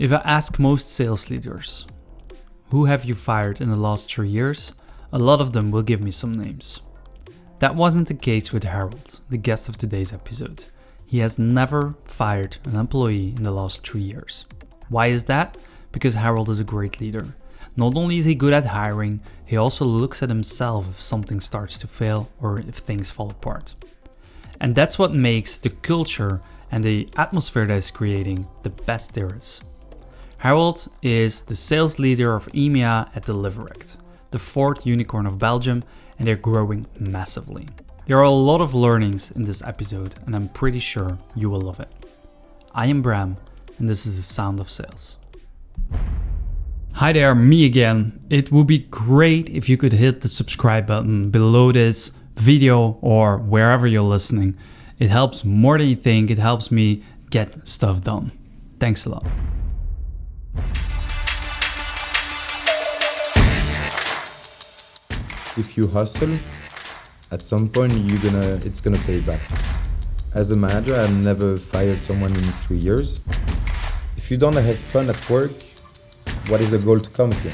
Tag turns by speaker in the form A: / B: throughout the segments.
A: If I ask most sales leaders, who have you fired in the last 3 years? A lot of them will give me some names. That wasn't the case with Harold, the guest of today's episode. He has never fired an employee in the last 3 years. Why is that? Because Harold is a great leader. Not only is he good at hiring, he also looks at himself if something starts to fail or if things fall apart. And that's what makes the culture and the atmosphere that is creating the best there is. Harold is the sales leader of EMEA at Deliverect, the fourth unicorn of Belgium, and they're growing massively. There are a lot of learnings in this episode, and I'm pretty sure you will love it. I am Bram, and this is the Sound of Sales. Hi there, me again. It would be great if you could hit the subscribe button below this video or wherever you're listening. It helps more than you think. It helps me get stuff done. Thanks a lot.
B: If you hustle, at some point it's gonna pay back. As a manager, I've never fired someone in 3 years. If you don't have fun at work, what is the goal to come here?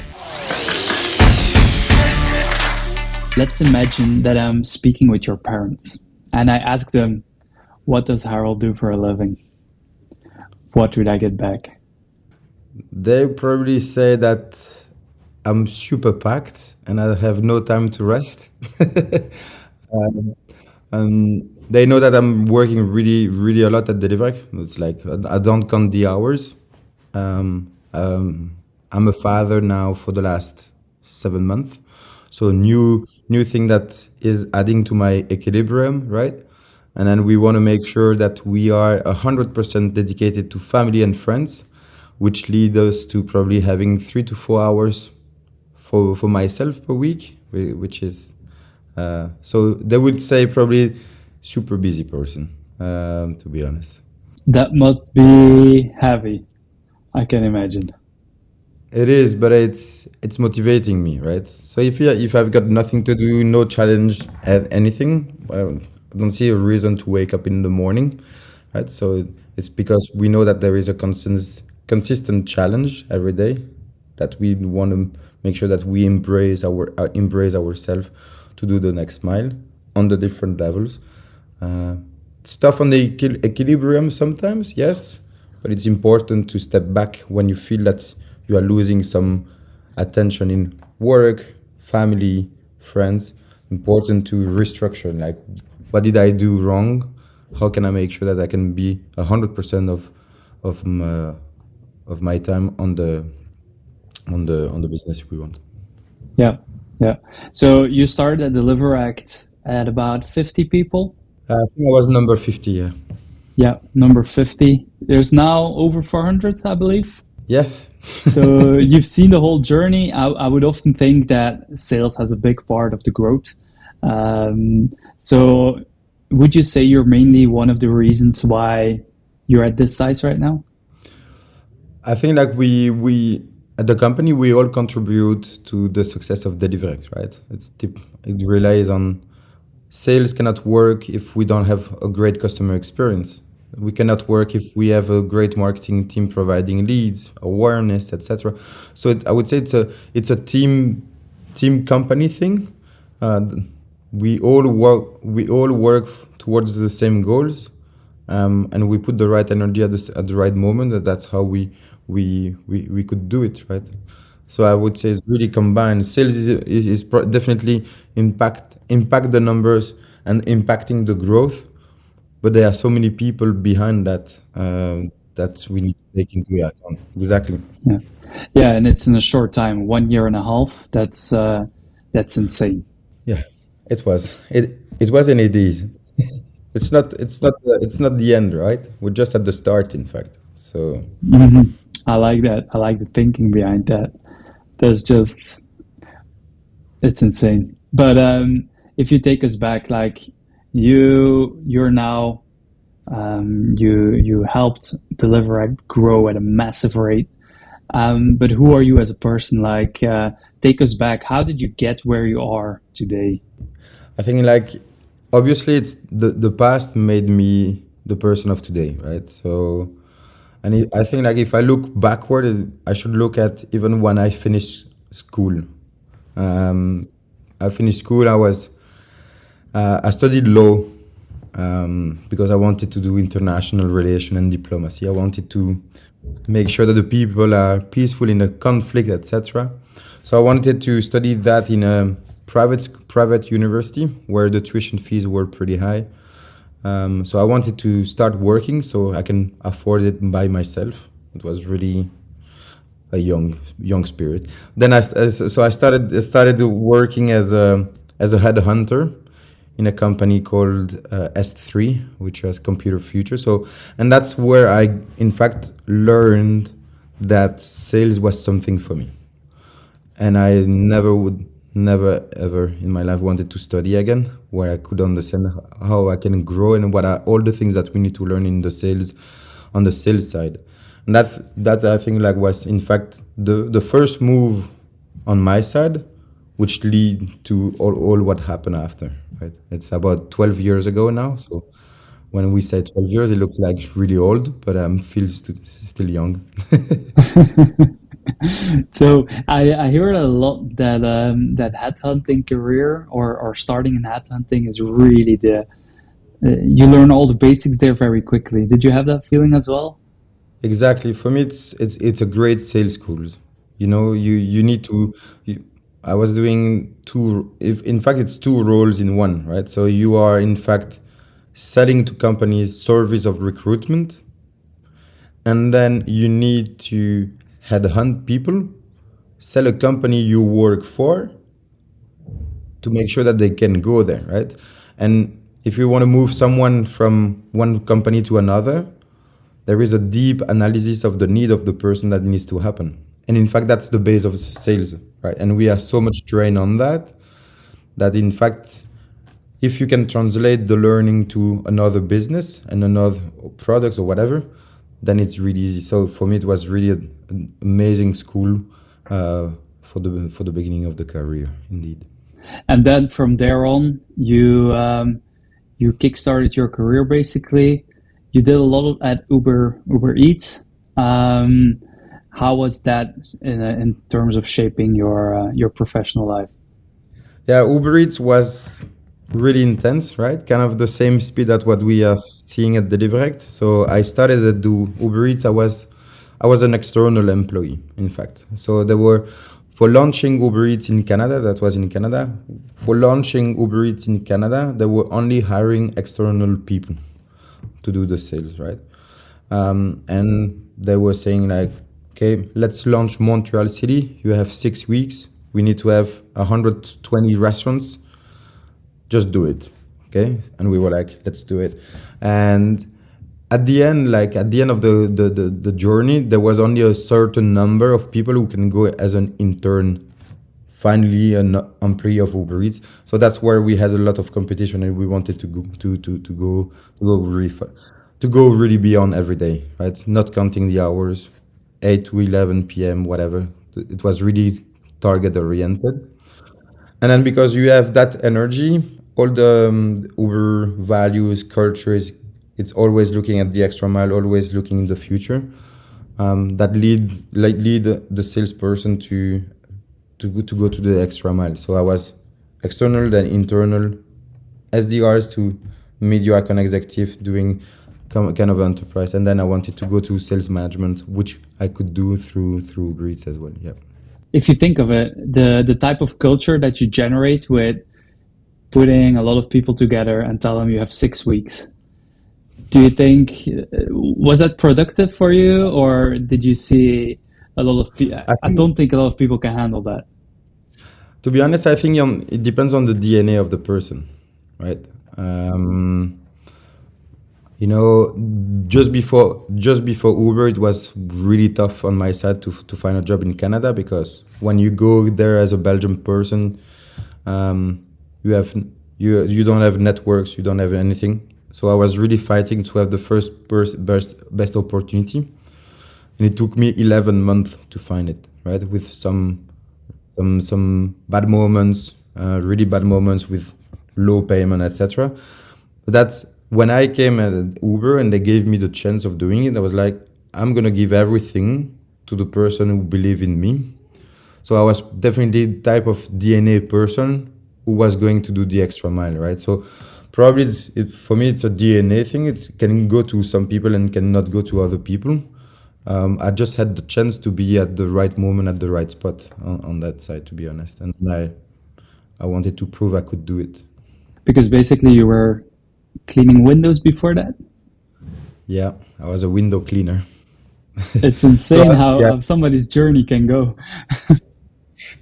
A: Let's imagine that I'm speaking with your parents and I ask them, what does Harold do for a living? What would I get back?
B: They probably say that I'm super packed and I have no time to rest. They know that I'm working really a lot at Deliverect. It's like I don't count the hours. I'm a father now for the last 7 months. So new thing that is adding to my equilibrium, right? And then we want to make sure that we are 100% dedicated to family and friends, which lead us to probably having 3 to 4 hours for myself per week, which is so they would say probably super busy person, to be honest.
A: That must be heavy, I can imagine.
B: It is, but it's motivating me, right? So if I've got nothing to do, no challenge at anything, I don't see a reason to wake up in the morning, right? So it's because we know that there is a consistent challenge every day, that we want to make sure that we embrace ourselves to do the next mile on the different levels. It's tough on the equilibrium sometimes, yes, but it's important to step back when you feel that you are losing some attention in work, family, friends. Important to restructure, like, what did I do wrong? How can I make sure that I can be 100% of my time on the business we want?
A: Yeah. So you started at Deliverect at about 50 people?
B: I think I was number 50, yeah.
A: Yeah, number 50. There's now over 400, I believe.
B: Yes.
A: So you've seen the whole journey. I would often think that sales has a big part of the growth. So would you say you're mainly one of the reasons why you're at this size right now?
B: I think like we at the company, we all contribute to the success of Deliverect, right? It relies on sales cannot work if we don't have a great customer experience. We cannot work if we have a great marketing team providing leads, awareness, etc. So I would say it's a team company thing. We all work towards the same goals, and we put the right energy at the right moment. That's how we could do it, right? So I would say it's really combined. Sales is definitely impact the numbers and impacting the growth, but there are so many people behind that that we need to take into account. Exactly.
A: Yeah, and it's in a short time, 1 year and a half. That's insane.
B: Yeah, it was, and it is. It's not the end, right? We're just at the start, in fact. So
A: I like that. I like the thinking behind that. It's insane. But if you take us back, like you're now, you helped Deliverect grow at a massive rate. But who are you as a person? Like, take us back. How did you get where you are today?
B: I think, like, obviously it's the past made me the person of today, right? So And I think like if I look backward, I should look at even when I finished school. Um, I finished school. I studied law because I wanted to do international relation and diplomacy. I wanted to make sure that the people are peaceful in a conflict, etc. So I wanted to study that in a private university where the tuition fees were pretty high. So I wanted to start working so I can afford it by myself. It was really a young spirit. Then I started working as a headhunter in a company called S3, which has Computer Future. So, and that's where I, in fact, learned that sales was something for me. And I never ever in my life wanted to study again, where I could understand how I can grow and what are all the things that we need to learn in the sales, on the sales side. And that I think like was in fact the first move on my side, which lead to all what happened after. Right? It's about 12 years ago now. So when we say 12 years, it looks like really old, but I'm still young.
A: So I hear a lot that that headhunting career or starting in headhunting is really you learn all the basics there very quickly. Did you have that feeling as well?
B: Exactly. For me, it's a great sales school. You know, you need to. I was doing two. If in fact it's two roles in one, right? So you are in fact selling to companies service of recruitment, and then you need to headhunt people, sell a company you work for to make sure that they can go there, right? And if you want to move someone from one company to another, there is a deep analysis of the need of the person that needs to happen. And in fact, that's the base of sales, right? And we are so much trained on that, that in fact, if you can translate the learning to another business and another product or whatever, then it's really easy. So for me, it was really an amazing school for the beginning of the career, indeed.
A: And then from there on, you kickstarted your career basically. You did a lot at Uber Eats. How was that in terms of shaping your professional life?
B: Yeah, Uber Eats was really intense, right? Kind of the same speed that what we are seeing at Deliverect. So I started to do Uber Eats. I was an external employee, in fact. So there were for launching Uber Eats in Canada. That was in Canada. For launching Uber Eats in Canada, they were only hiring external people to do the sales, right? And they were saying like, okay, let's launch Montreal City. You have 6 weeks. We need to have 120 restaurants. Just do it, okay? And we were like, let's do it. And at the end, like at the end of the journey, there was only a certain number of people who can go as an intern, finally an employee of Uber Eats. So that's where we had a lot of competition, and we wanted to go really beyond every day, right? Not counting the hours, 8 to 11 p.m., whatever. It was really target oriented. And then because you have that energy, all the Uber values, cultures, it's always looking at the extra mile, always looking in the future. That lead the salesperson to go to the extra mile. So I was external, then internal, SDRs to media account executive, doing kind of enterprise, and then I wanted to go to sales management, which I could do through Uber Eats as well. Yeah.
A: If you think of it, the type of culture that you generate with putting a lot of people together and tell them you have 6 weeks, do you think was that productive for you, or did you see a lot of people?
B: I
A: I
B: think,
A: don't think a lot of people can handle that.
B: to be honest, I think it depends on the DNA of the person, right? You know, just before Uber, it was really tough on my side to find a job in Canada, because when you go there as a Belgian person, you have you don't have networks, you don't have anything. So I was really fighting to have the best opportunity, and it took me 11 months to find it, right? With some bad moments, really bad moments with low payment, etc. But that's when I came at Uber and they gave me the chance of doing it. I was like, I'm gonna give everything to the person who believe in me. So I was definitely the type of DNA person who was going to do the extra mile, right? So probably for me, it's a DNA thing. It can go to some people and cannot go to other people. I just had the chance to be at the right moment at the right spot on that side, to be honest. And I wanted to prove I could do it.
A: Because basically you were cleaning windows before that.
B: Yeah, I was a window cleaner.
A: It's
B: So
A: insane how,
B: yeah,
A: how somebody's journey can go.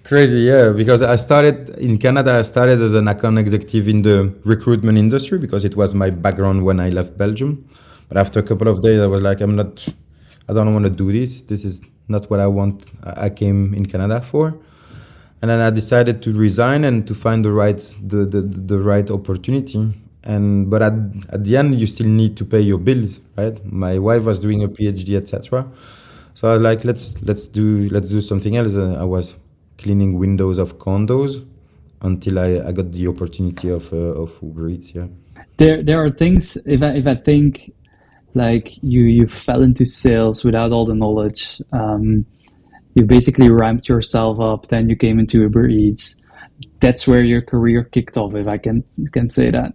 B: crazy, yeah. Because I started in Canada. I started as an account executive in the recruitment industry because it was my background when I left Belgium. But after a couple of days, I was like, I don't want to do this. This is not what I want. I came in Canada for. And then I decided to resign and to find the right opportunity. And but at the end, you still need to pay your bills, right? My wife was doing a PhD, etc. So I was like, let's do something else. I was cleaning windows of condos until I got the opportunity of Uber Eats. Yeah.
A: There are things, if I think like you fell into sales without all the knowledge. You basically ramped yourself up, then you came into Uber Eats. That's where your career kicked off, if I can say that.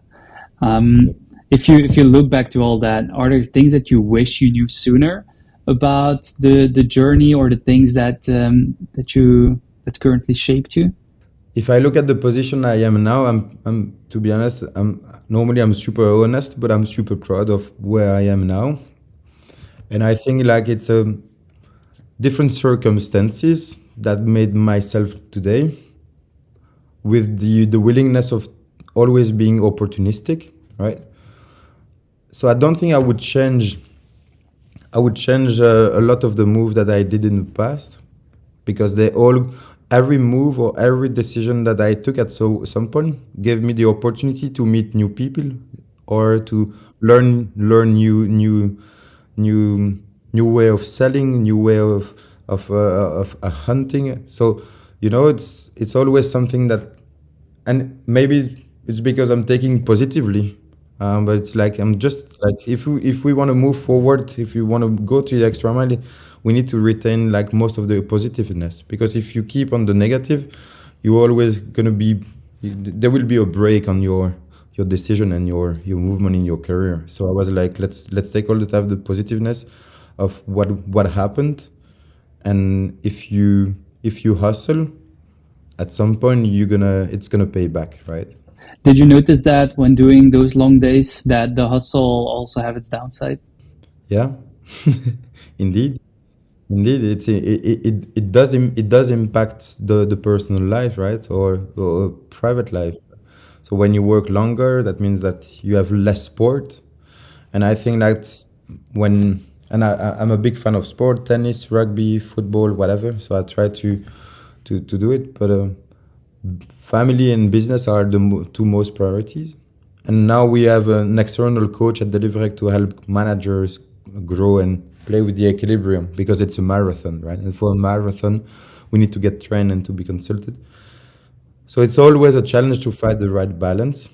B: Yep.
A: If you look back to all that, are there things that you wish you knew sooner about the journey or the things that currently shaped you?
B: If I look at the position I am now, I'm to be honest, I'm super honest, but I'm super proud of where I am now. And I think like it's a different circumstances that made myself today with the willingness of always being opportunistic, right? So I don't think I would change a lot of the move that I did in the past because every move or every decision that I took at some point gave me the opportunity to meet new people or to learn new way of selling, new way of hunting. So it's always something that, and maybe it's because I'm taking positively, but it's like I'm just like if we want to move forward, if you want to go to the extra mile, we need to retain like most of the positiveness because if you keep on the negative, you're always gonna be there will be a break on your decision and your movement in your career. So I was like, let's take all the time the positiveness of what happened, and if you hustle, at some point it's gonna pay back, right?
A: Did you notice that when doing those long days that the hustle also have its downside?
B: Yeah, indeed, indeed, it does impact the personal life, right, or private life. So when you work longer, that means that you have less sport, and I think that's when and I'm a big fan of sport, tennis, rugby, football, whatever. So I try to do it, but family and business are the two most priorities. And now we have an external coach at Deliverect to help managers grow and play with the equilibrium because it's a marathon, right? And for a marathon, we need to get trained and to be consulted. So it's always a challenge to find the right balance.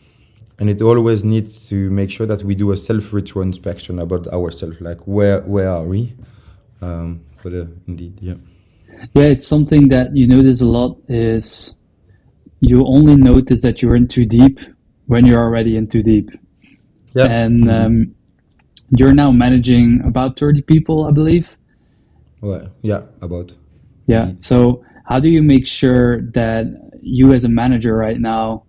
B: And it always needs to make sure that we do a self-retrospection about ourselves, like where are we? Indeed, yeah.
A: Yeah, it's something that you notice a lot is you only notice that you're in too deep when you're already in too deep.
B: Yeah,
A: And
B: indeed.
A: you're now managing about 30 people, I believe.
B: Well, yeah, about
A: Yeah.
B: indeed.
A: So how do you make sure that you as a manager right now,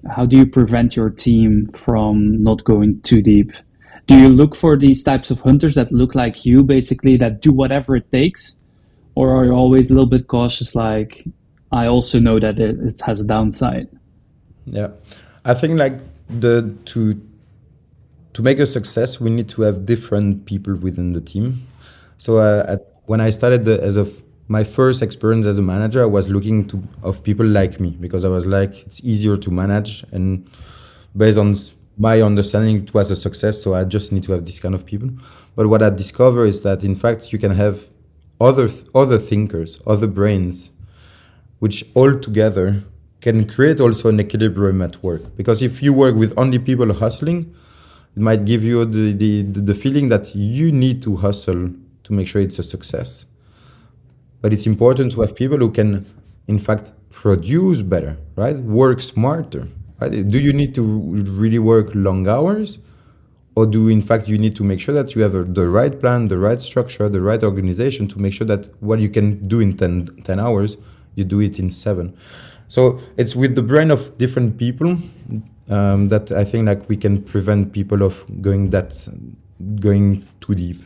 A: how do you prevent your team from not going too deep? Do you look for these types of hunters that look like you, basically, that do whatever it takes? Or are you always a little bit cautious, like, I also know that it has a downside?
B: Yeah, I think like the to make a success, we need to have different people within the team. So when I started my first experience as a manager, I was looking to of people like me because I was like it's easier to manage, and based on my understanding, it was a success. So I just need to have this kind of people. But what I discovered is that in fact you can have other thinkers, other brains, which all together can create also an equilibrium at work. Because if you work with only people hustling, it might give you the feeling that you need to hustle to make sure it's a success. But it's important to have people who can, in fact, produce better, right? Work smarter, right? Do you need to really work long hours? Or do, in fact, you need to make sure that you have the right plan, the right structure, the right organization to make sure that what you can do in 10 hours, you do it in 7. So it's with the brain of different people that I think like we can prevent people of going too deep.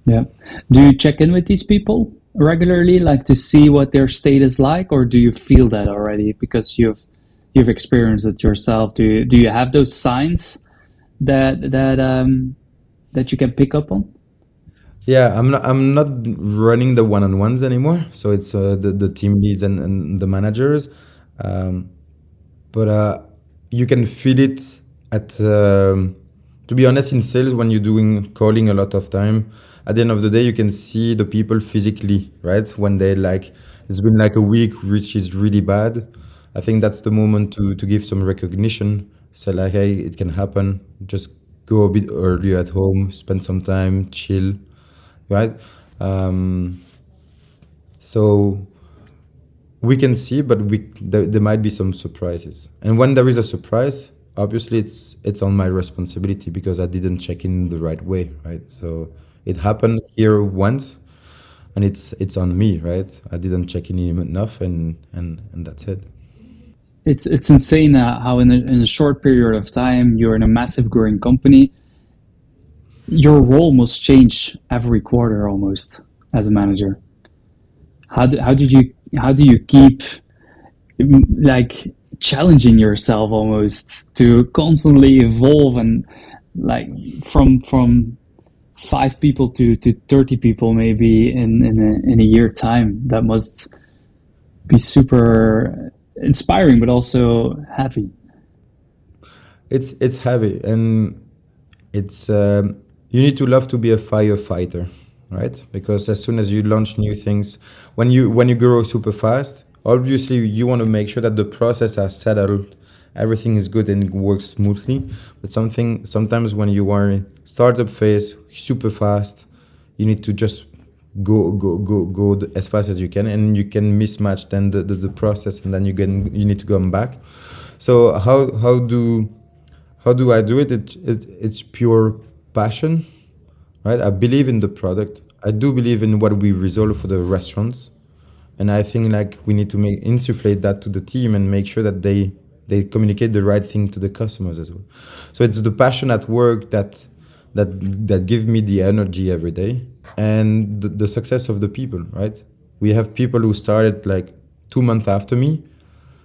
A: Yeah. Do you check in with these people regularly, like to see what their state is like, or do you feel that already because you've experienced it yourself? Do you have those signs that you can pick up on?
B: Yeah, I'm not running the one-on-ones anymore. So it's the team leads and the managers, but you can feel it at. To be honest, in sales, when you're doing calling a lot of time, at the end of the day, you can see the people physically, right? When they like, it's been like a week, which is really bad. I think that's the moment to give some recognition. So like, hey, it can happen. Just go a bit earlier at home, spend some time, chill, right? So we can see, but there might be some surprises. And when there is a surprise, obviously it's on my responsibility because I didn't check in the right way, right? So it happened here once, and it's on me, right? I didn't check in enough, and that's it.
A: It's insane how in a short period of time you're in a massive growing company. Your role must change every quarter almost as a manager. How do you keep like challenging yourself almost to constantly evolve and like from 5 people to 30 people maybe in a year time? That must be super inspiring but also heavy.
B: It's heavy, and it's you need to love to be a firefighter, right? Because as soon as you launch new things, when you grow super fast, obviously you want to make sure that the process are settled, everything is good and it works smoothly. But sometimes when you are in startup phase, super fast, you need to just go as fast as you can, and you can mismatch then the process, and then you need to come back. So how do I do it? It's pure passion, right? I believe in the product. I do believe in what we resolve for the restaurants, and I think like we need to make insufflate that to the team and make sure that they communicate the right thing to the customers as well. So it's the passion at work that give me the energy every day, and the success of the people, right? We have people who started like 2 months after me,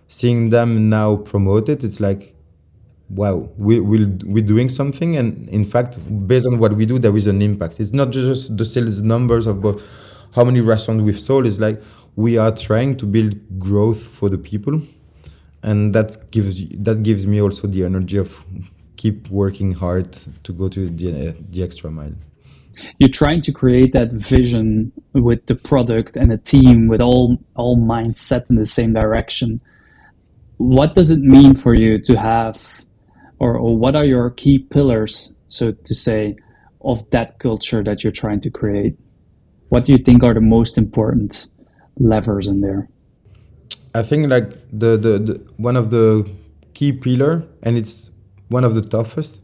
B: seeing them now promoted. It's like, wow, we're doing something, and in fact, based on what we do, there is an impact. It's not just the sales numbers of how many restaurants we've sold. It's like we are trying to build growth for the people, and that gives me also the energy of keep working hard to go to the extra mile.
A: You're trying to create that vision with the product and a team with all minds set in the same direction. What does it mean for you to have, or what are your key pillars, so to say, of that culture that you're trying to create? What do you think are the most important levers in there?
B: I think like the one of the key pillar, and it's one of the toughest,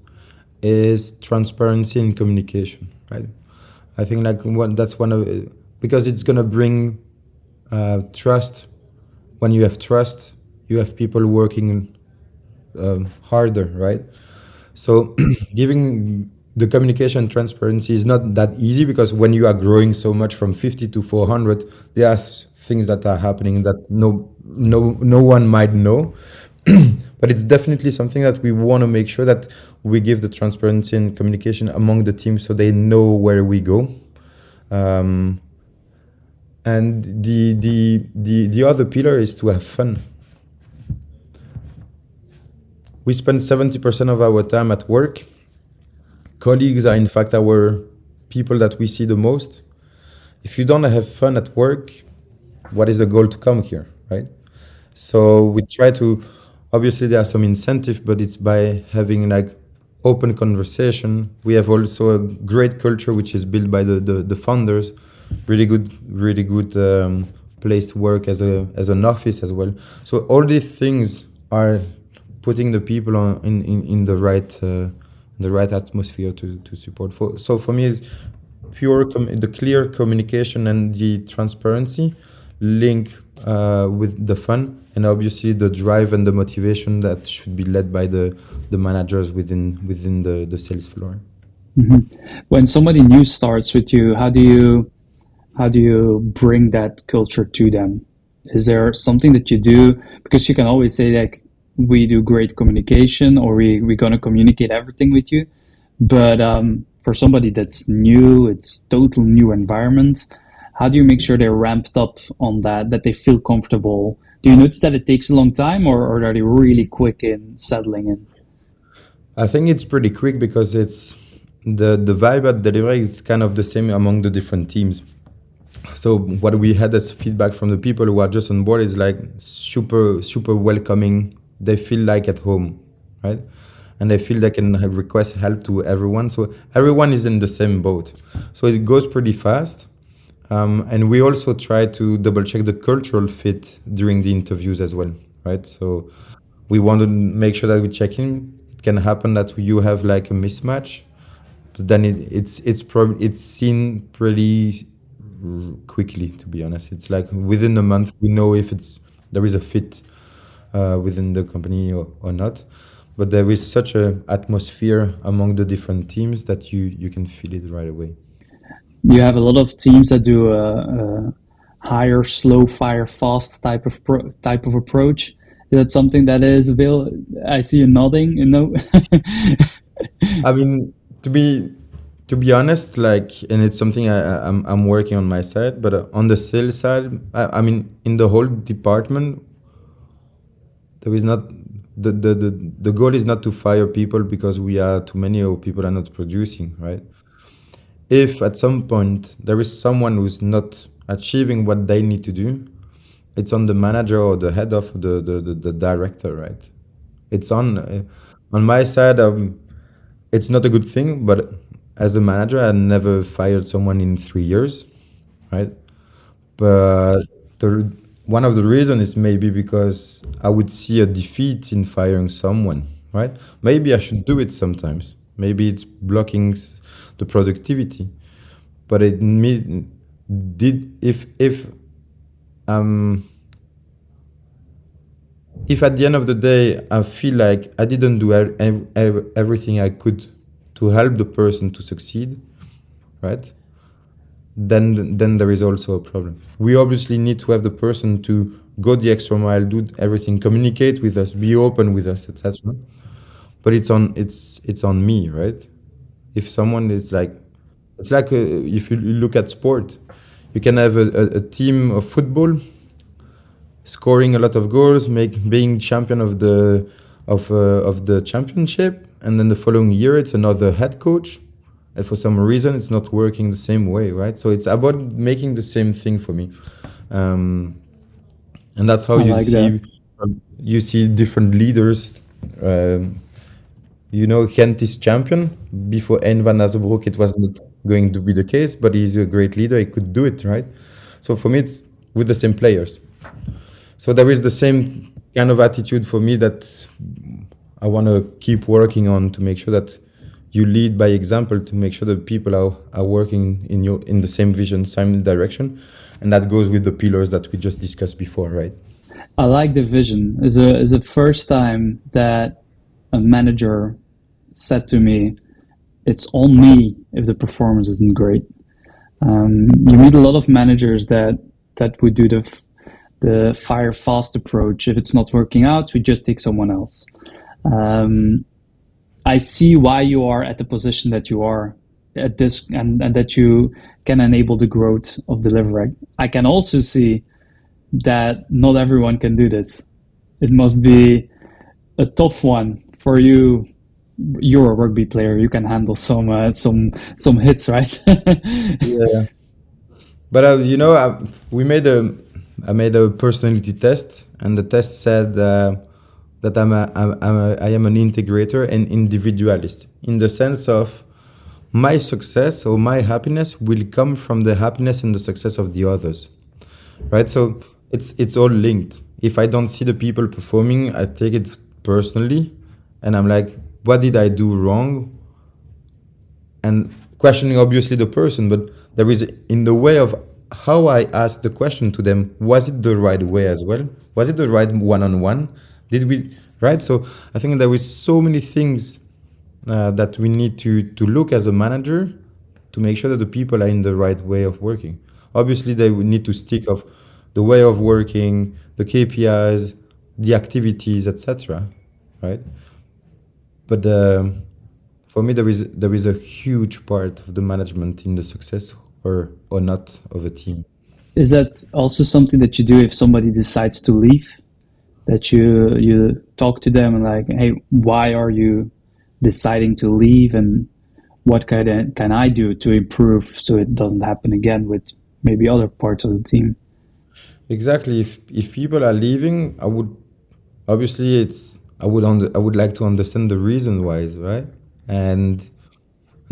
B: is transparency and communication, right? I think like that's one of, because it's gonna bring trust. When you have trust, you have people working harder, right? So giving the communication transparency is not that easy, because when you are growing so much from 50 to 400, there are things that are happening that no one might know. But it's definitely something that we want to make sure that we give the transparency and communication among the teams so they know where we go. And the other pillar is to have fun. We spend 70% of our time at work. Colleagues are in fact our people that we see the most. If you don't have fun at work, what is the goal to come here, right? So we try to, obviously there are some incentive, but it's by having like open conversation. We have also a great culture which is built by the founders. Really good place to work as an office as well. So all these things are putting the people in the right atmosphere to support. So for me, it's the clear communication and the transparency link with the fun, and obviously the drive and the motivation that should be led by the managers within the sales floor.
A: When somebody new starts with you, how do you bring that culture to them? Is there something that you do? Because you can always say like, we do great communication, or we're going to communicate everything with you. But for somebody that's new, it's total new environment. How do you make sure they're ramped up on that they feel comfortable? Do you notice that it takes a long time, or are they really quick in settling in?
B: I think it's pretty quick because it's the vibe at Deliverect is kind of the same among the different teams. So what we had as feedback from the people who are just on board is like super welcoming. They feel like at home, right? And they feel they can request help to everyone. So everyone is in the same boat. So it goes pretty fast. And we also try to double check the cultural fit during the interviews as well, right? So we want to make sure that we check in. It can happen that you have like a mismatch, but then it's seen pretty quickly, to be honest. It's like within a month we know if there is a fit within the company or not. But there is such an atmosphere among the different teams that you can feel it right away.
A: You have a lot of teams that do a higher, slow fire, fast type of approach. Is that something that is available? I see you nodding. You know.
B: I mean, to be honest, like, and it's something I'm working on my side. But on the sales side, I mean, in the whole department, there is not the goal is not to fire people because we are too many or people are not producing, right? If at some point there is someone who's not achieving what they need to do, it's on the manager or the head of the director, right? It's on my side. It's not a good thing, but as a manager, I never fired someone in 3 years, right? But one of the reasons is maybe because I would see a defeat in firing someone, right? Maybe I should do it sometimes. Maybe it's blocking the productivity, but if at the end of the day I feel like I didn't do everything I could to help the person to succeed, right? Then there is also a problem. We obviously need to have the person to go the extra mile, do everything, communicate with us, be open with us, etc. But it's on me, right? If someone is like, it's like if you look at sport, you can have a team of football scoring a lot of goals, being champion of the championship, and then the following year it's another head coach, and for some reason it's not working the same way, right? So it's about making the same thing for me, and that's how you see different leaders. Ghent is champion. Before N van Azenbroek, it was not going to be the case, but he's a great leader. He could do it, right? So for me, it's with the same players. So there is the same kind of attitude for me that I want to keep working on, to make sure that you lead by example, to make sure that people are working in the same vision, same direction, and that goes with the pillars that we just discussed before, right?
A: I like the vision. It's the first time that a manager said to me, "It's on me if the performance isn't great." You meet a lot of managers that would do the fire fast approach. If it's not working out, we just take someone else. I see why you are at the position that you are at this, and that you can enable the growth of Deliverect. I can also see that not everyone can do this. It must be a tough one for you. You're a rugby player. You can handle some hits, right?
B: Yeah. But I made a personality test, and the test said that I am an integrator and individualist, in the sense of my success or my happiness will come from the happiness and the success of the others, right? So it's all linked. If I don't see the people performing, I take it personally, and I'm like, what did I do wrong? And questioning obviously the person, but there is, in the way of how I asked the question to them, was it the right way as well? Was it the right one-on-one? Did we, right? So I think there is so many things that we need to look as a manager to make sure that the people are in the right way of working. Obviously, they would need to stick of the way of working, the KPIs, the activities, etc. Right? But for me, there is a huge part of the management in the success or not of a team.
A: Is that also something that you do if somebody decides to leave? That you talk to them and like, hey, why are you deciding to leave, and what can I do to improve so it doesn't happen again with maybe other parts of the team?
B: Exactly. If people are leaving, I would obviously I would like to understand the reason why, right? And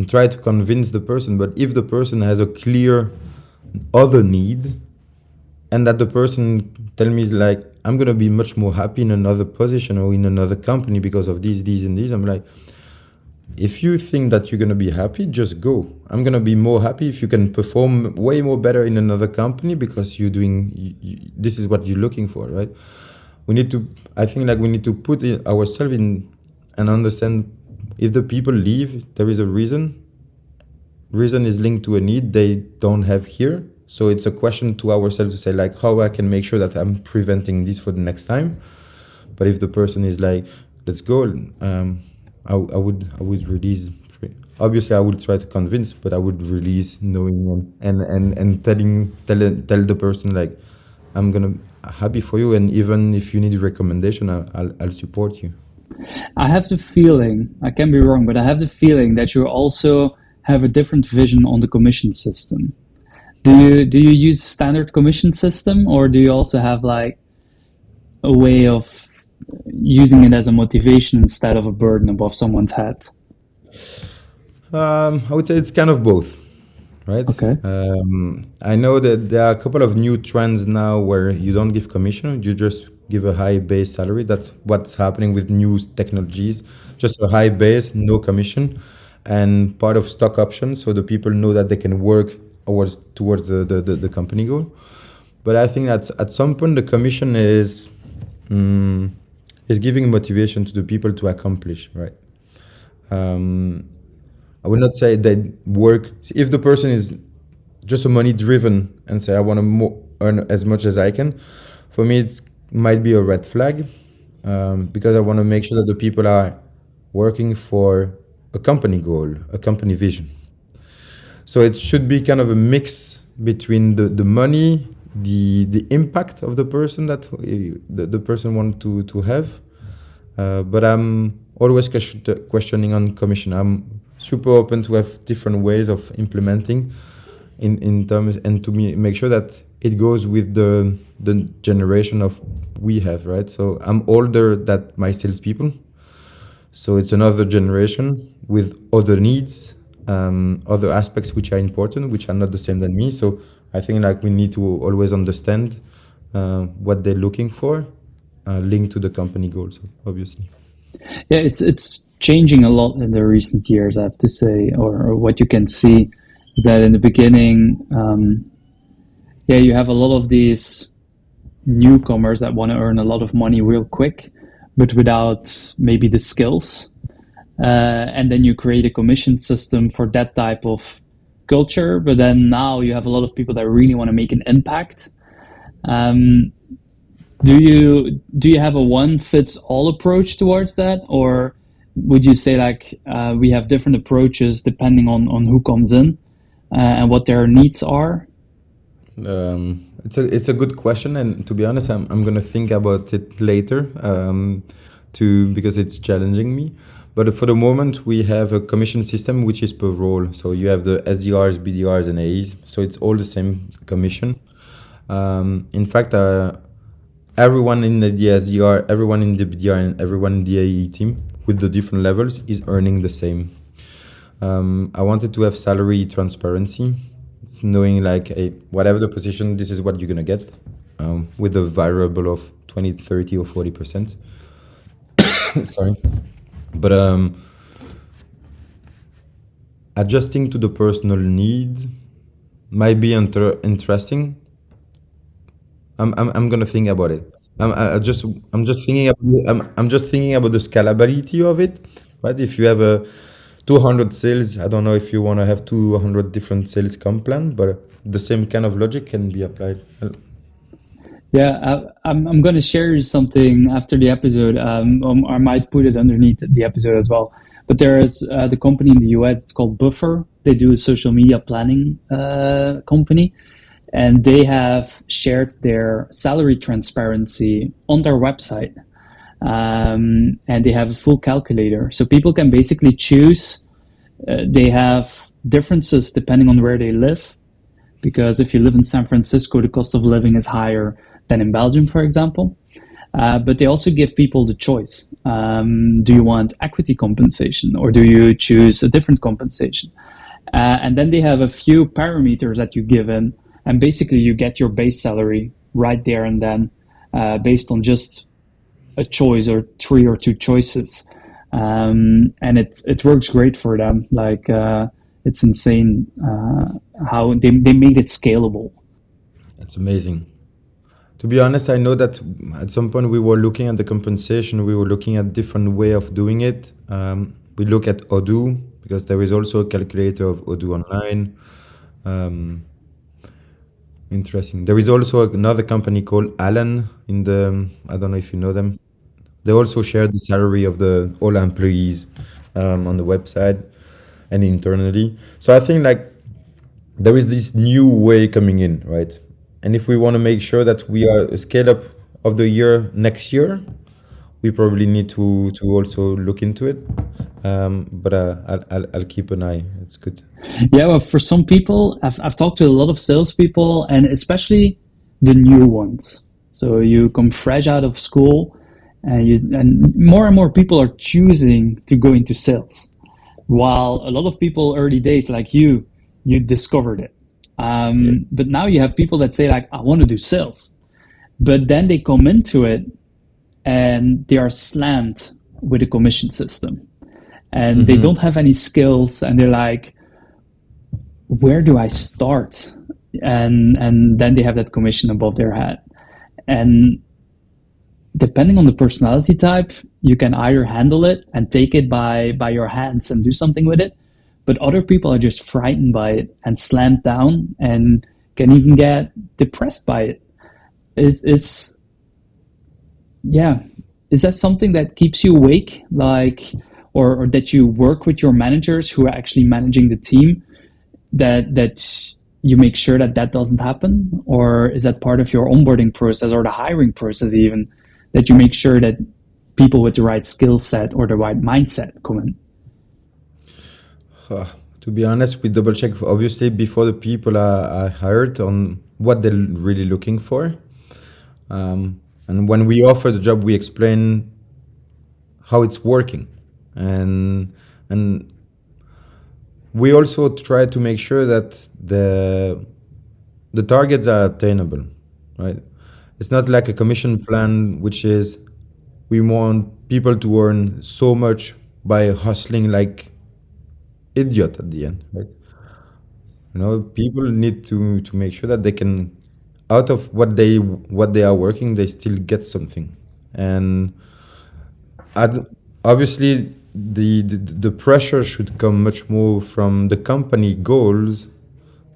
B: try to convince the person. But if the person has a clear other need, and that the person tell me is like, I'm gonna be much more happy in another position or in another company because of these, and these, I'm like, if you think that you're going to be happy, just go. I'm going to be more happy if you can perform way more better in another company because you're doing, this is what you're looking for, right? I think like we need to put ourselves in and understand if the people leave, there is a reason. Reason is linked to a need they don't have here. So it's a question to ourselves to say like, how I can make sure that I'm preventing this for the next time. But if the person is like, let's go, I would release. Obviously, I would try to convince, but I would release knowing and tell the person like, I'm gonna happy for you, and even if you need a recommendation, I'll support you.
A: I have the feeling, I can be wrong, but I have the feeling that you also have a different vision on the commission system. Do you use standard commission system, or do you also have like a way of using it as a motivation instead of a burden above someone's head?
B: I would say it's kind of both, right?
A: Okay.
B: I know that there are a couple of new trends now where you don't give commission, you just give a high base salary. That's what's happening with new technologies, just a high base, no commission, and part of stock options, so the people know that they can work towards the company goal. But I think that at some point the commission is giving motivation to the people to accomplish, right? I would not say they work. If the person is just a money driven and say, I want to earn as much as I can, for me, it might be a red flag, because I want to make sure that the people are working for a company goal, a company vision. So it should be kind of a mix between the money, the impact of the person that the person wants to have. But I'm always questioning on commission. I'm super open to have different ways of implementing in terms, and to make sure that it goes with the generation of we have, right? So I'm older than my salespeople. So it's another generation with other needs, other aspects which are important, which are not the same than me. So I think like we need to always understand what they're looking for, linked to the company goals, obviously.
A: Yeah, it's changing a lot in the recent years, I have to say, or what you can see is that in the beginning, you have a lot of these newcomers that want to earn a lot of money real quick, but without maybe the skills. And then you create a commission system for that type of culture. But then now you have a lot of people that really want to make an impact. Do you have a one fits all approach towards that, or would you say like we have different approaches depending on who comes in and what their needs are?
B: It's a good question, and to be honest, I'm gonna think about it later, because it's challenging me. But for the moment, we have a commission system which is per role. So you have the SDRs, BDRs, and AEs. So it's all the same commission. In fact, everyone in the SDR, everyone in the BDR, and everyone in the AE team with the different levels is earning the same. I wanted to have salary transparency, it's knowing like, hey, whatever the position, this is what you're gonna get, with a variable of 20, 30, or 40%. Sorry, but adjusting to the personal need might be interesting. I'm gonna think about it. I'm just thinking I'm just thinking about the scalability of it, right? If you have a 200 sales, I don't know if you want to have 200 different sales comp plan, but the same kind of logic can be applied.
A: Yeah, I'm going to share something after the episode. I might put it underneath the episode as well. But there is the company in the US. It's called Buffer. They do a social media planning company, and they have shared their salary transparency on their website. And they have a full calculator, so people can basically choose. They have differences depending on where they live, because if you live in San Francisco, the cost of living is higher than in Belgium, for example. But they also give people the choice. Do you want equity compensation, or do you choose a different compensation? And then they have a few parameters that you give in, and basically you get your base salary right there and then, based on just a choice or three or two choices. And it works great for them. Like, it's insane how they made it scalable.
B: It's amazing. To be honest, I know that at some point we were looking at the compensation. We were looking at different way of doing it. We look at Odoo because there is also a calculator of Odoo online. Interesting. There is also another company called Alan in the. I don't know if you know them. They also share the salary of the all employees on the website and internally. So I think like there is this new way coming in, right? And if we want to make sure that we are a scale up of the year next year, we probably need to also look into it. But I'll keep an eye. It's good.
A: Yeah, well, for some people, I've talked to a lot of salespeople, and especially the new ones. So you come fresh out of school, and more people are choosing to go into sales, while a lot of people early days like you discovered it. But now you have people that say like, I want to do sales, but then they come into it and they are slammed with a commission system, and they don't have any skills, and they're like, where do I start? And then they have that commission above their head. And depending on the personality type, you can either handle it and take it by your hands and do something with it, but other people are just frightened by it and slammed down and can even get depressed by it. Is that something that keeps you awake, like, or that you work with your managers who are actually managing the team, that you make sure that doesn't happen? Or is that part of your onboarding process or the hiring process even, that you make sure that people with the right skill set or the right mindset come in?
B: To be honest, we double check obviously before the people are hired on what they're really looking for. And when we offer the job, we explain how it's working. And we also try to make sure that the targets are attainable, right? It's not like a commission plan, which is we want people to earn so much by hustling like idiot at the end, right? People need to make sure that they can, out of what they are working, they still get something. And obviously the pressure should come much more from the company goals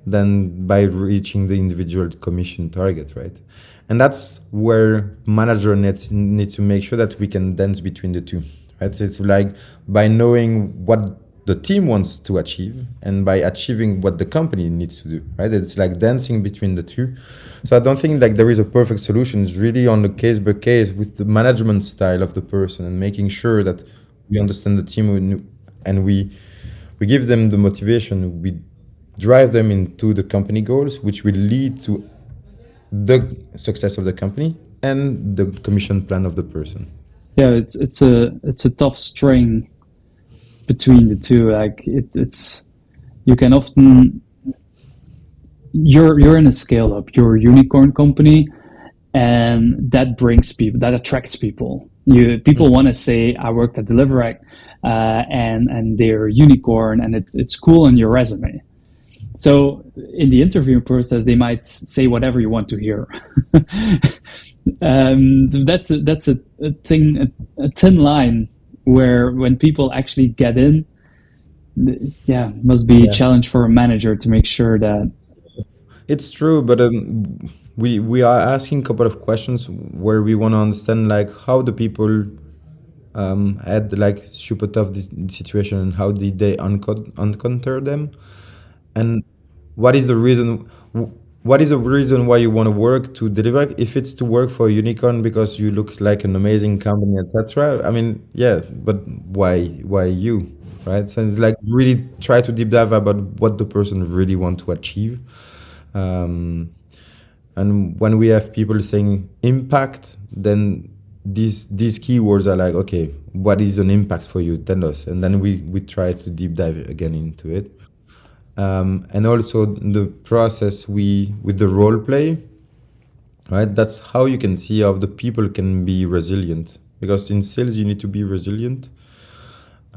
B: than by reaching the individual commission target, right? And that's where manager needs to make sure that we can dance between the two, right? So it's like by knowing what the team wants to achieve and by achieving what the company needs to do, right? It's like dancing between the two. So I don't think like there is a perfect solution. It's really on the case by case with the management style of the person and making sure that we understand the team and we give them the motivation. We drive them into the company goals, which will lead to the success of the company and the commission plan of the person.
A: Yeah, it's a tough string between the two. Like it's you can often you're in a scale up, you're a unicorn company, and that brings people, that attracts people. People want to say I worked at Deliverect, and they're a unicorn, and it's cool on your resume. So in the interview process, they might say whatever you want to hear. That's a thing, a thin line where when people actually get in, must be a challenge for a manager to make sure that.
B: It's true, but we are asking a couple of questions where we want to understand like how the people had like super tough situation and how did they encounter them, and what is the reason why you want to work to deliver. If it's to work for a unicorn because you look like an amazing company, etc. I mean, yeah, but why you, right? So it's like really try to deep dive about what the person really want to achieve. And when we have people saying impact, then these keywords are like, okay, what is an impact for you? Tell us, and then we try to deep dive again into it. And also the process with the role play, right? That's how you can see how the people can be resilient, because in sales you need to be resilient.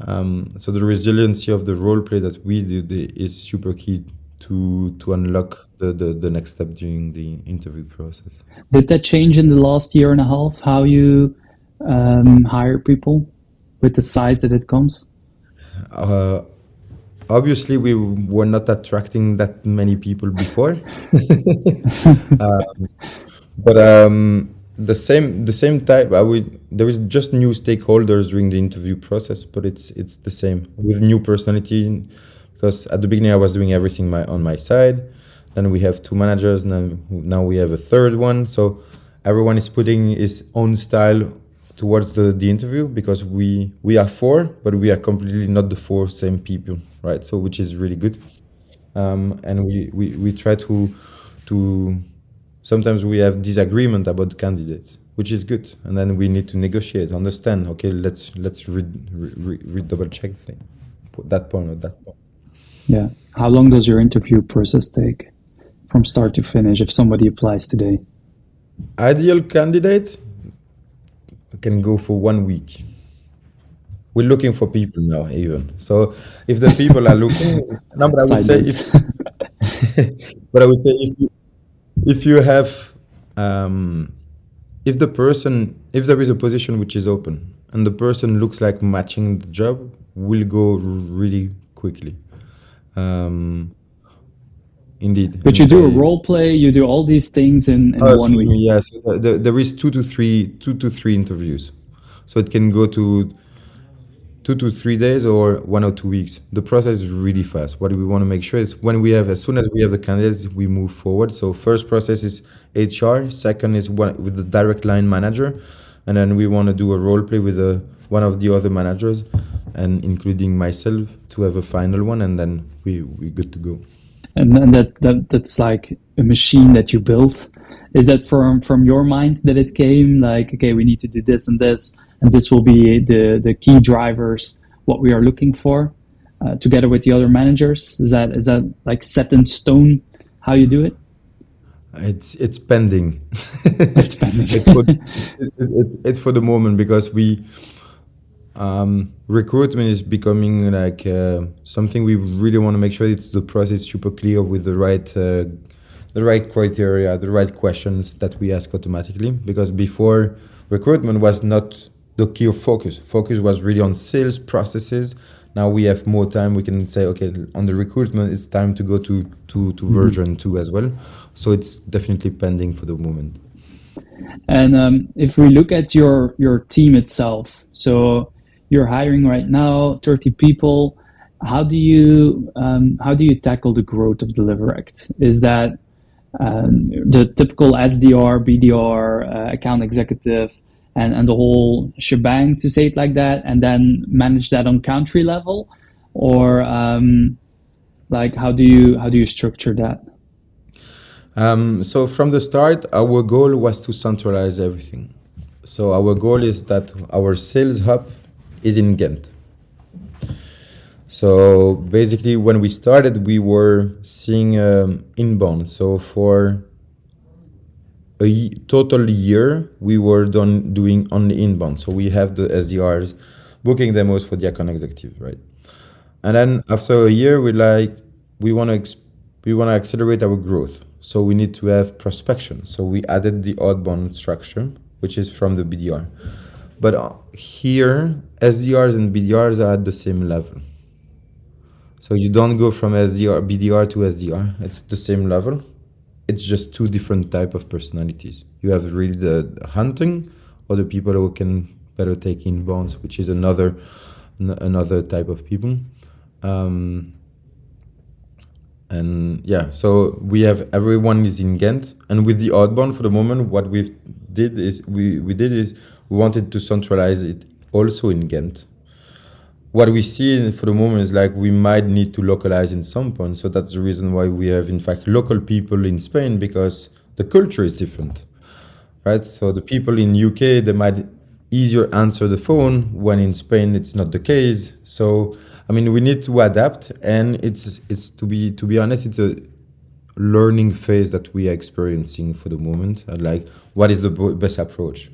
B: So the resiliency of the role play that we do is super key to unlock the next step during the interview process.
A: Did that change in the last year and a half, how you hire people with the size that it comes?
B: Obviously, we were not attracting that many people before, but the same type. There is just new stakeholders during the interview process, but it's the same with new personality. Because at the beginning I was doing everything on my side, then we have two managers, now we have a third one. So everyone is putting his own style towards the interview, because we are four, but we are completely not the four same people, right? So which is really good. And we try to sometimes we have disagreement about candidates, which is good, and then we need to negotiate, understand. Okay, let's double check thing, that point or that point.
A: Yeah. How long does your interview process take from start to finish if somebody applies today?
B: Ideal candidate can go for 1 week. We're looking for people now, even. So if the people are looking, no, but I would say but I would say if you have if there is a position which is open and the person looks like matching the job, will go really quickly. Indeed.
A: But you do a role play, you do all these things in 1 week.
B: Yes, there is 2 to 3 interviews, so it can go to 2 to 3 days or 1 or 2 weeks. The process is really fast. What we want to make sure is as soon as we have the candidates, we move forward. So first process is HR, second is with the direct line manager, and then we want to do a role play with one of the other managers, and including myself, to have a final one, and then we're good to go.
A: And that's like a machine that you built. Is that from your mind that it came like, okay, we need to do this, and this will be the key drivers, what we are looking for, together with the other managers? Is that like set in stone how you do it?
B: It's pending.
A: It's pending.
B: It's for the moment, because recruitment is becoming like something we really want to make sure the process super clear with the right criteria, the right questions that we ask automatically. Because before, recruitment was not the key focus. Focus was really on sales processes. Now we have more time. We can say, okay, on the recruitment, it's time to go to version 2 as well. So it's definitely pending for the moment.
A: And if we look at your team itself, so you're hiring right now 30 people. How do you tackle the growth of Deliverect? Is that the typical SDR, BDR, account executive, and the whole shebang, to say it like that, and then manage that on country level, or like how do you structure that?
B: So from the start, our goal was to centralize everything. So our goal is that our sales hub is in Ghent. So basically, when we started, we were seeing inbound. So for total year, we were doing only inbound. So we have the SDRs booking demos for the account executives, right? And then after a year, we want to we want to accelerate our growth. So we need to have prospection. So we added the outbound structure, which is from the BDR. But here, SDRs and BDRs are at the same level. So you don't go from BDR to SDR. It's the same level. It's just two different type of personalities. You have really the hunting, or the people who can better take inbounds, which is another type of people. And yeah, so we have everyone is in Ghent, and with the outbound for the moment, what we wanted to centralize it also in Ghent. What we see for the moment is like we might need to localize in some point. So that's the reason why we have in fact local people in Spain, because the culture is different, right? So the people in UK, they might easier answer the phone, when in Spain it's not the case. So I mean, we need to adapt, and it's to be honest, it's a learning phase that we are experiencing for the moment. And like, what is the best approach?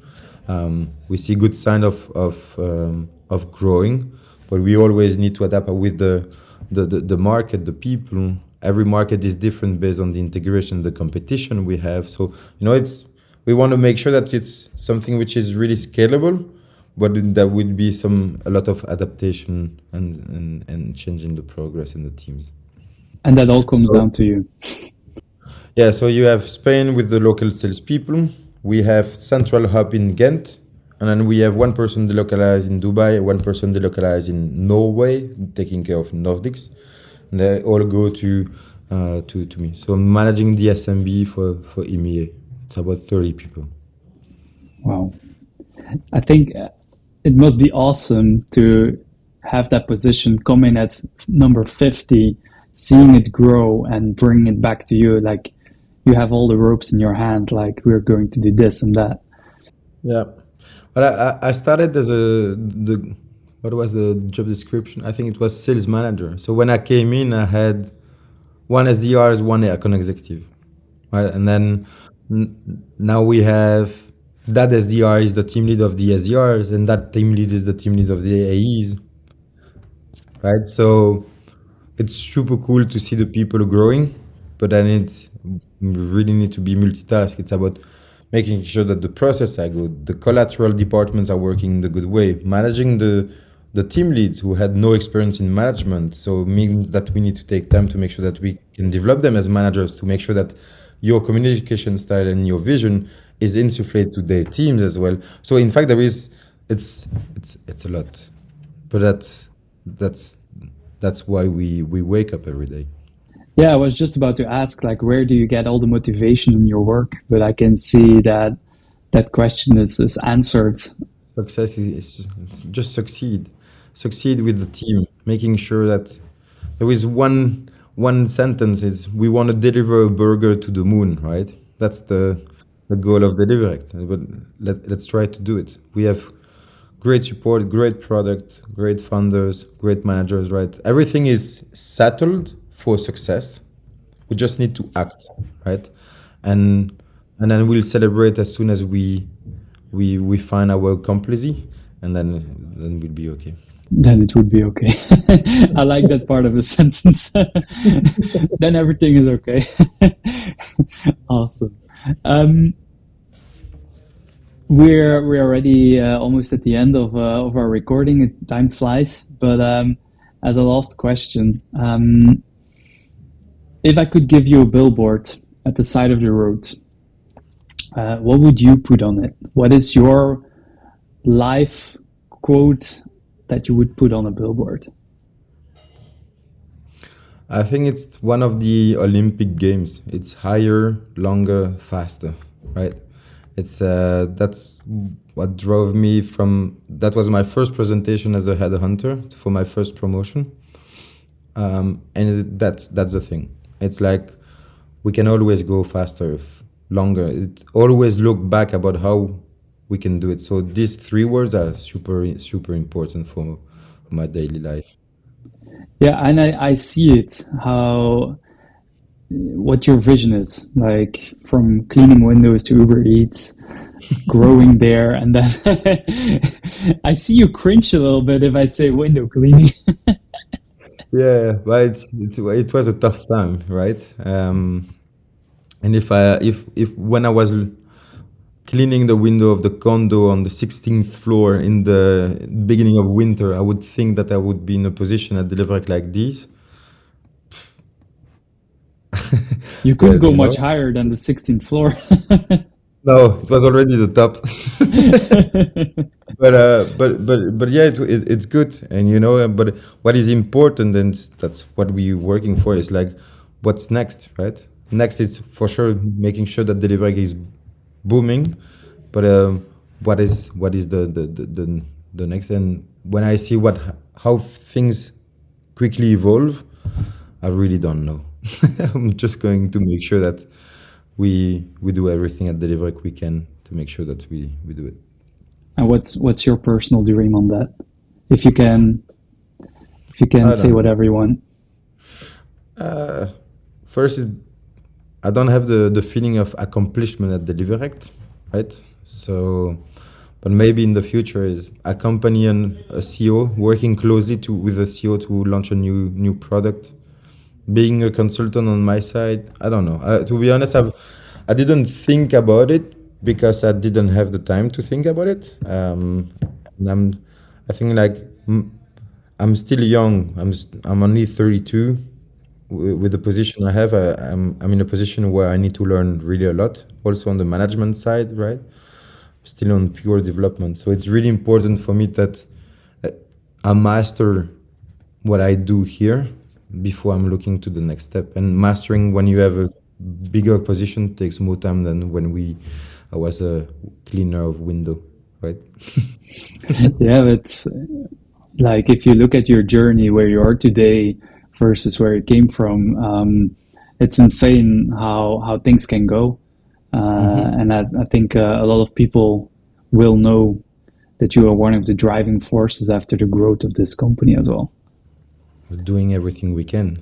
B: We see good sign of growing, but we always need to adapt with the market, the people. Every market is different based on the integration, the competition we have. So we want to make sure that it's something which is really scalable, but there would be a lot of adaptation and changing the progress in the teams.
A: And that all comes down to you.
B: Yeah, so you have Spain with the local salespeople. We have central hub in Ghent, and then we have one person delocalized in Dubai, one person delocalized in Norway, taking care of Nordics, and they all go to me. So I'm managing the SMB for EMEA. It's about 30 people.
A: Wow. I think it must be awesome to have that position come in at number 50, seeing it grow and bring it back to you. Like, you have all the ropes in your hand, like, we're going to do this and that.
B: Yeah. But I started as what was the job description? I think it was sales manager. So when I came in, I had one SDR, one account executive, right? And then now we have that SDR is the team lead of the SDRs, and that team lead is the team lead of the AEs, right? So it's super cool to see the people growing, but then we really need to be multitask. It's about making sure that the process are good, the collateral departments are working in the good way, managing the team leads who had no experience in management. So it means that we need to take time to make sure that we can develop them as managers, to make sure that your communication style and your vision is insufflated to their teams as well. So in fact, it's a lot, but that's why we wake up every day.
A: Yeah, I was just about to ask, like, where do you get all the motivation in your work? But I can see that question is answered.
B: Success is just succeed with the team, making sure that there is one sentence is, we want to deliver a burger to the moon, right? That's the goal of Deliverect, but let's try to do it. We have great support, great product, great founders, great managers, right? Everything is settled for success. We just need to act, right? And then we'll celebrate as soon as we find our accomplishment, and then we'll be okay.
A: Then it would be okay. I like that part of the sentence. Then everything is okay. Awesome. We're already almost at the end of our recording. Time flies. But as a last question, if I could give you a billboard at the side of the road, what would you put on it? What is your life quote that you would put on a billboard?
B: I think it's one of the Olympic Games. It's higher, longer, faster, right? It's that's what drove me from. That was my first presentation as a headhunter for my first promotion, and that's the thing. It's like we can always go faster, longer. It always look back about how we can do it. So these three words are super important for my daily life.
A: Yeah, and I see it, how what your vision is, like from cleaning windows to Uber Eats, growing there, and then I see you cringe a little bit if I say window cleaning.
B: Yeah, but it was a tough time, right? And if when I was cleaning the window of the condo on the 16th floor in the beginning of winter, I would think that I would be in a position at Deliverect like this.
A: You
B: Yeah,
A: couldn't go much higher than the 16th floor.
B: No, it was already the top. But yeah, it's good, and but what is important, and that's what we're working for, is like, what's next, right? Next is for sure making sure that delivery is booming, but what is the next? And when I see how things quickly evolve, I really don't know. I'm just going to make sure that we do everything at Deliverect we can to make sure that we do it.
A: And what's your personal dream on that? If you can
B: I
A: say
B: don't
A: whatever you want.
B: know. First is, I don't have the feeling of accomplishment at Deliverect, right? So, but maybe in the future is accompany a CEO, working closely with a CEO to launch a new product. Being a consultant on my side, I don't know. To be honest, I didn't think about it because I didn't have the time to think about it. And I think like I'm still young. I'm only 32. With the position I have, I'm in a position where I need to learn really a lot. Also on the management side, right? Still on pure development. So it's really important for me that uh, I master what I do here before I'm looking to the next step. And mastering when you have a bigger position takes more time than when I was a cleaner of window, right?
A: Yeah, but like if you look at your journey where you are today versus where you came from, it's insane how things can go. And I think a lot of people will know that you are one of the driving forces after the growth of this company as well.
B: We're doing everything we can.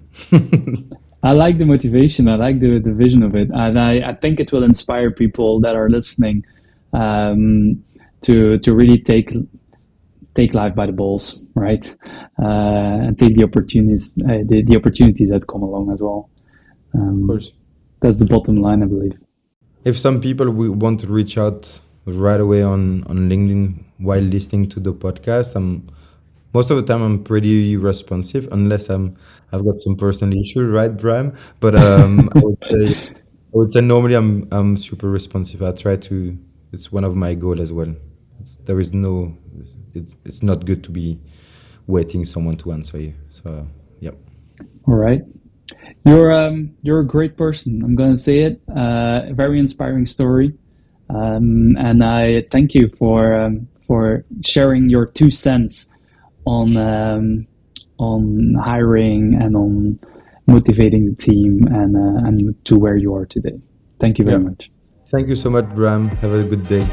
A: I like the motivation. I like the vision of it, and I think it will inspire people that are listening to really take life by the balls, right? And take the opportunities the opportunities that come along as well.
B: Of course.
A: That's the bottom line, I believe.
B: If some people want to reach out right away on LinkedIn while listening to the podcast, most of the time I'm pretty responsive, unless I've got some personal issue, right, Bram? But I would say normally I'm super responsive. I try to. It's one of my goals as well. There is no. It's not good to be waiting someone to answer you. So yeah.
A: All right. You're a great person. I'm gonna say it. A very inspiring story, and I thank you for sharing your 2 cents on hiring and on motivating the team and to where you are today. Thank you very
B: Yeah.
A: much.
B: Thank you so much, Bram. Have a good day.